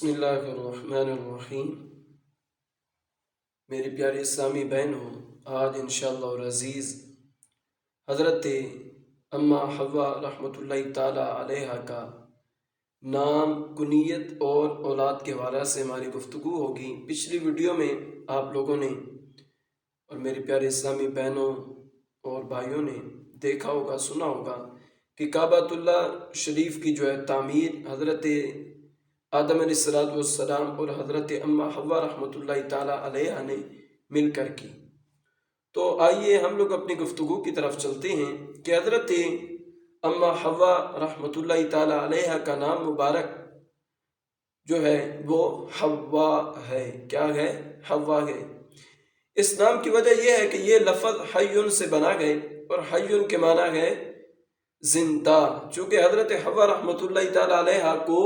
بسم اللہ الرحمن الرحیم۔ میری پیاری اسلامی بہنوں، آج انشاءاللہ العزیز حضرت اماں حوا رحمۃ اللہ تعالیٰ علیہ کا نام، کنیت اور اولاد کے حوالے سے ہماری گفتگو ہوگی۔ پچھلی ویڈیو میں آپ لوگوں نے اور میری پیاری اسلامی بہنوں اور بھائیوں نے دیکھا ہوگا، سنا ہوگا کہ کعبۃ اللہ شریف کی جو ہے تعمیر حضرت آدم علیہ السلام اور حضرت اماں حوا رحمۃ اللہ تعالیٰ علیہ نے مل کر کی۔ تو آئیے ہم لوگ اپنی گفتگو کی طرف چلتے ہیں کہ حضرت اماں حوا رحمۃ اللہ تعالیٰ علیہ کا نام مبارک جو ہے وہ حوا ہے۔ کیا ہے؟ حوا ہے۔ اس نام کی وجہ یہ ہے کہ یہ لفظ حیٌ سے بنا گئے، اور حیٌ کے معنی ہے زندہ۔ چونکہ حضرت حوا رحمۃ اللہ تعالیٰ علیہ کو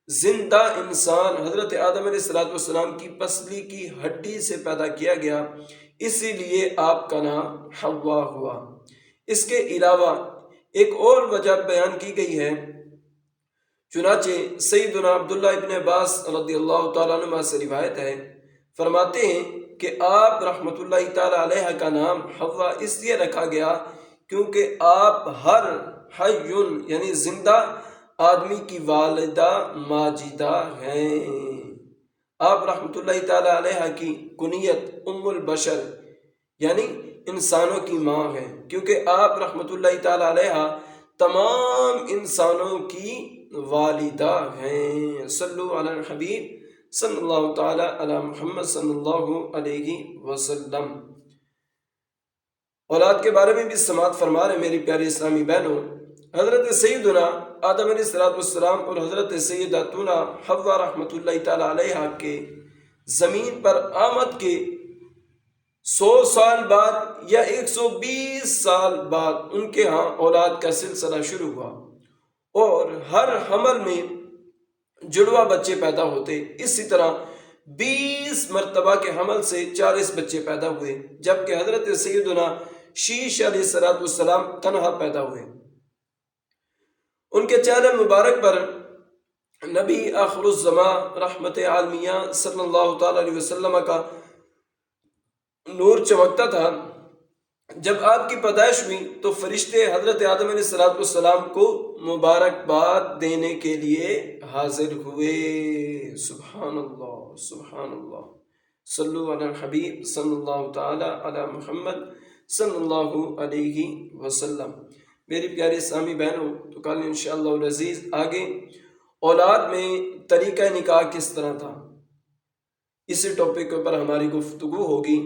زندہ انسان حضرت آدم علیہ السلام کی پسلی کی ہڈی سے پیدا کیا گیا، اسی لیے آپ کا نام حوا ہوا۔ اس کے علاوہ ایک اور وجہ بیان کی گئی ہے، چنانچہ سیدنا عبداللہ ابن عباس رضی اللہ تعالیٰ عنہ سے روایت ہے، فرماتے ہیں کہ آپ رحمۃ اللہ تعالیٰ علیہ کا نام حوا اس لیے رکھا گیا کیونکہ آپ ہر حیٌ یعنی زندہ آدمی کی والدہ ماجدہ ہیں۔ آپ رحمۃ اللہ تعالیٰ علیہ کی کنیت ام البشر یعنی انسانوں کی ماں ہے، کیونکہ آپ رحمۃ اللہ تعالیٰ علیہ تمام انسانوں کی والدہ ہیں۔ صلو علی الحبیب صلی اللہ تعالیٰ علی محمد صلی اللہ علیہ وسلم۔ اولاد کے بارے میں بھی سماعت فرما رہے میری پیاری اسلامی بہنوں، حضرت سیدنا آدم علیہ السلام اور حضرت سیدتنا حوا رحمۃ اللہ تعالیٰ علیہ کے زمین پر آمد کے 100 سال بعد یا 120 سال بعد ان کے ہاں اولاد کا سلسلہ شروع ہوا، اور ہر حمل میں جڑواں بچے پیدا ہوتے۔ اسی طرح 20 مرتبہ کے حمل سے 40 بچے پیدا ہوئے، جبکہ حضرت سیدنا شیش علیہ السلام تنہا پیدا ہوئے۔ ان کے چہرے مبارک پر نبی آخر الزمان رحمت عالمیہ صلی اللہ تعالیٰ علیہ وسلم کا نور چمکتا تھا۔ جب آپ کی پیدائش ہوئی تو فرشتے حضرت آدم علیہ السلام کو مبارکباد دینے کے لیے حاضر ہوئے۔ سبحان اللہ، سبحان اللہ۔ صلو علی الحبیب صلی اللہ تعالیٰ علی محمد صلی اللہ علیہ وسلم۔ میری پیاری اسلامی بہنوں، تو کل انشاءاللہ العزیز آگے اولاد میں طریقہ نکاح کس طرح تھا، اسی ٹاپک کے اوپر ہماری گفتگو ہوگی۔